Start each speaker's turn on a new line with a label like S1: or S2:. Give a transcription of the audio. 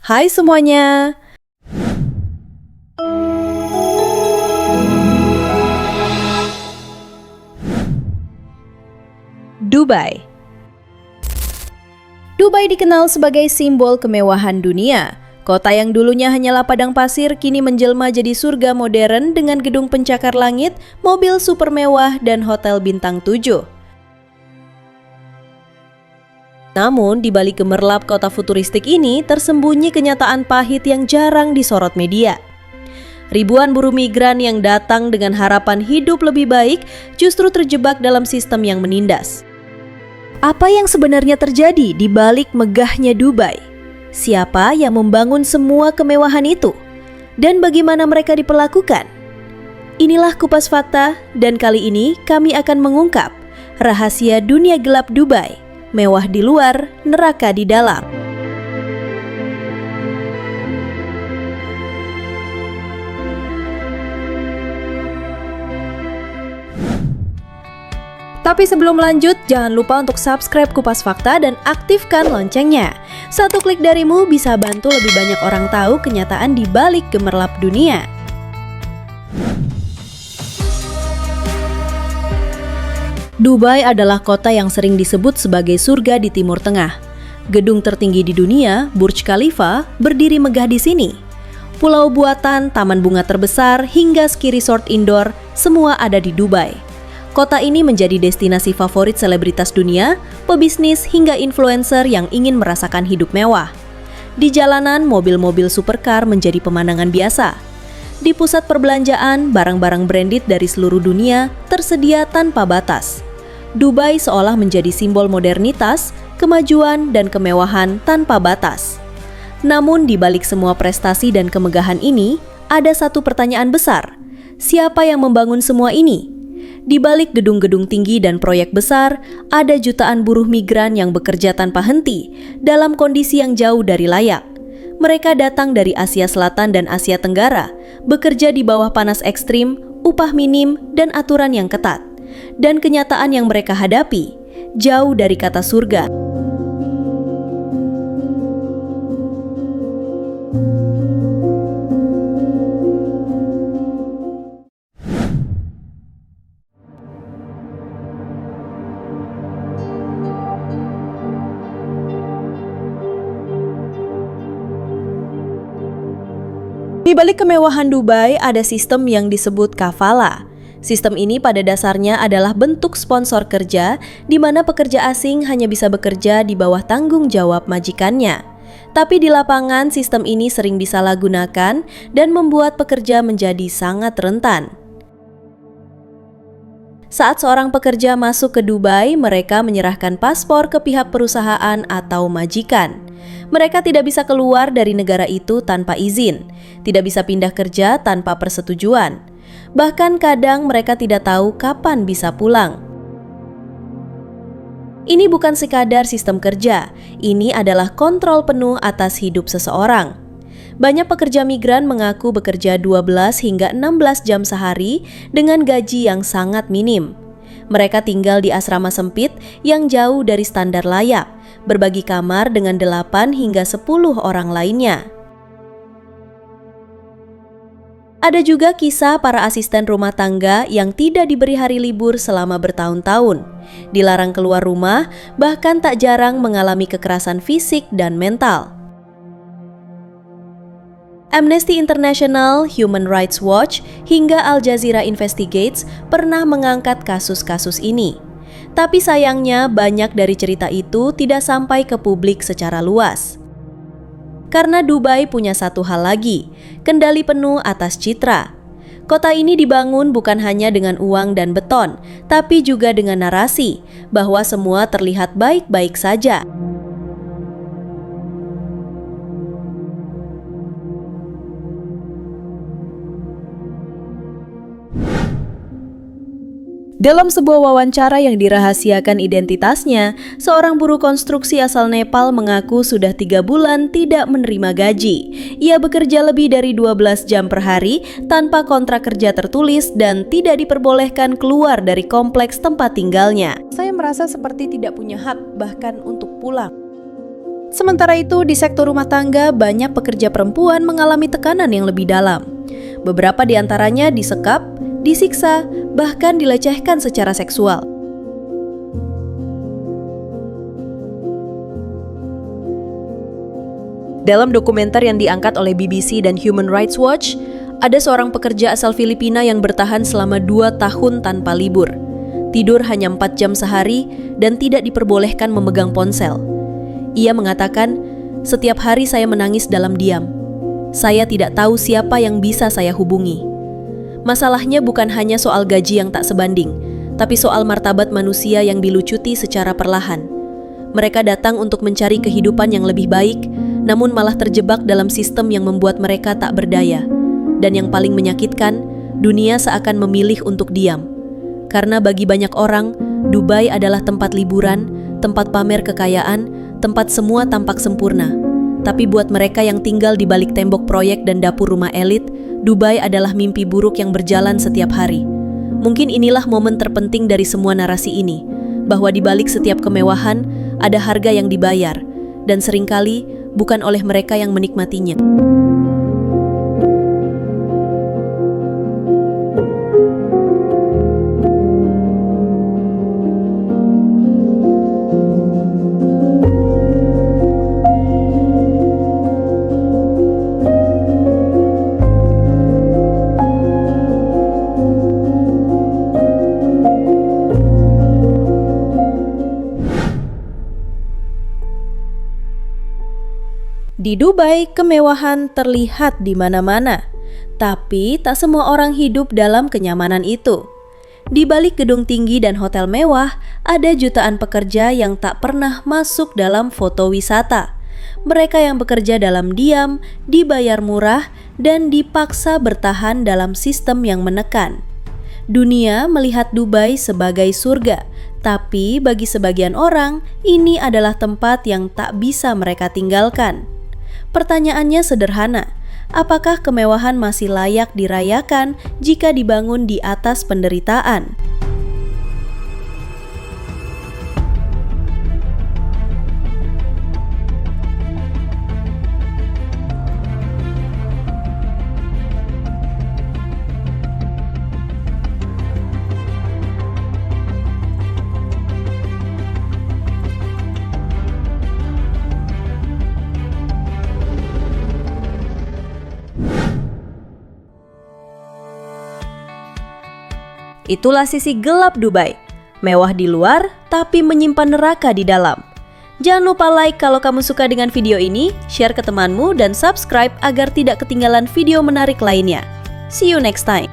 S1: Hai semuanya. Dubai. Dubai dikenal sebagai simbol kemewahan dunia. Kota yang dulunya hanyalah padang pasir kini menjelma jadi surga modern dengan gedung pencakar langit, mobil super mewah, dan hotel bintang 7. Namun, di balik gemerlap kota futuristik ini tersembunyi kenyataan pahit yang jarang disorot media. Ribuan buruh migran yang datang dengan harapan hidup lebih baik justru terjebak dalam sistem yang menindas. Apa yang sebenarnya terjadi di balik megahnya Dubai? Siapa yang membangun semua kemewahan itu? Dan bagaimana mereka diperlakukan? Inilah Kupas Fakta, dan kali ini kami akan mengungkap rahasia dunia gelap Dubai. Mewah di luar, neraka di dalam. Tapi sebelum lanjut, jangan lupa untuk subscribe Kupas Fakta dan aktifkan loncengnya. Satu klik darimu bisa bantu lebih banyak orang tahu kenyataan di balik gemerlap dunia. Dubai adalah kota yang sering disebut sebagai surga di Timur Tengah. Gedung tertinggi di dunia, Burj Khalifa, berdiri megah di sini. Pulau buatan, taman bunga terbesar, hingga ski resort indoor, semua ada di Dubai. Kota ini menjadi destinasi favorit selebritas dunia, pebisnis, hingga influencer yang ingin merasakan hidup mewah. Di jalanan, mobil-mobil supercar menjadi pemandangan biasa. Di pusat perbelanjaan, barang-barang branded dari seluruh dunia tersedia tanpa batas. Dubai seolah menjadi simbol modernitas, kemajuan, dan kemewahan tanpa batas. Namun di balik semua prestasi dan kemegahan ini, ada satu pertanyaan besar. Siapa yang membangun semua ini? Di balik gedung-gedung tinggi dan proyek besar, ada jutaan buruh migran yang bekerja tanpa henti dalam kondisi yang jauh dari layak. Mereka datang dari Asia Selatan dan Asia Tenggara, bekerja di bawah panas ekstrim, upah minim, dan aturan yang ketat. Dan kenyataan yang mereka hadapi, jauh dari kata surga. Di balik kemewahan Dubai ada sistem yang disebut kafala. Sistem ini pada dasarnya adalah bentuk sponsor kerja di mana pekerja asing hanya bisa bekerja di bawah tanggung jawab majikannya. Tapi di lapangan sistem ini sering disalahgunakan dan membuat pekerja menjadi sangat rentan. Saat seorang pekerja masuk ke Dubai, mereka menyerahkan paspor ke pihak perusahaan atau majikan. Mereka tidak bisa keluar dari negara itu tanpa izin, tidak bisa pindah kerja tanpa persetujuan. Bahkan kadang mereka tidak tahu kapan bisa pulang. Ini bukan sekadar sistem kerja, ini adalah kontrol penuh atas hidup seseorang. Banyak pekerja migran mengaku bekerja 12 hingga 16 jam sehari dengan gaji yang sangat minim. Mereka tinggal di asrama sempit yang jauh dari standar layak, berbagi kamar dengan 8 hingga 10 orang lainnya. Ada juga kisah para asisten rumah tangga yang tidak diberi hari libur selama bertahun-tahun, dilarang keluar rumah, bahkan tak jarang mengalami kekerasan fisik dan mental. Amnesty International, Human Rights Watch, hingga Al Jazeera Investigates pernah mengangkat kasus-kasus ini. Tapi sayangnya banyak dari cerita itu tidak sampai ke publik secara luas. Karena Dubai punya satu hal lagi, kendali penuh atas citra. Kota ini dibangun bukan hanya dengan uang dan beton, tapi juga dengan narasi bahwa semua terlihat baik-baik saja. Dalam sebuah wawancara yang dirahasiakan identitasnya, seorang buruh konstruksi asal Nepal mengaku sudah 3 bulan tidak menerima gaji. Ia bekerja lebih dari 12 jam per hari tanpa kontrak kerja tertulis dan tidak diperbolehkan keluar dari kompleks tempat tinggalnya. Saya merasa seperti tidak punya hak bahkan untuk pulang. Sementara itu, di sektor rumah tangga, banyak pekerja perempuan mengalami tekanan yang lebih dalam. Beberapa di antaranya disekap, disiksa, bahkan dilecehkan secara seksual. Dalam dokumenter yang diangkat oleh BBC dan Human Rights Watch, ada seorang pekerja asal Filipina yang bertahan selama 2 tahun tanpa libur. Tidur hanya 4 jam sehari dan tidak diperbolehkan memegang ponsel. Ia mengatakan, "Setiap hari saya menangis dalam diam. Saya tidak tahu siapa yang bisa saya hubungi." Masalahnya bukan hanya soal gaji yang tak sebanding, tapi soal martabat manusia yang dilucuti secara perlahan. Mereka datang untuk mencari kehidupan yang lebih baik, namun malah terjebak dalam sistem yang membuat mereka tak berdaya. Dan yang paling menyakitkan, dunia seakan memilih untuk diam. Karena bagi banyak orang, Dubai adalah tempat liburan, tempat pamer kekayaan, tempat semua tampak sempurna. Tapi buat mereka yang tinggal di balik tembok proyek dan dapur rumah elit, Dubai adalah mimpi buruk yang berjalan setiap hari. Mungkin inilah momen terpenting dari semua narasi ini, bahwa di balik setiap kemewahan, ada harga yang dibayar, dan seringkali bukan oleh mereka yang menikmatinya. Di Dubai, kemewahan terlihat di mana-mana, tapi tak semua orang hidup dalam kenyamanan itu. Di balik gedung tinggi dan hotel mewah, ada jutaan pekerja yang tak pernah masuk dalam foto wisata. Mereka yang bekerja dalam diam, dibayar murah, dan dipaksa bertahan dalam sistem yang menekan. Dunia melihat Dubai sebagai surga, tapi bagi sebagian orang, ini adalah tempat yang tak bisa mereka tinggalkan. Pertanyaannya sederhana, apakah kemewahan masih layak dirayakan jika dibangun di atas penderitaan? Itulah sisi gelap Dubai. Mewah di luar, tapi menyimpan neraka di dalam. Jangan lupa like kalau kamu suka dengan video ini, share ke temanmu, dan subscribe agar tidak ketinggalan video menarik lainnya. See you next time.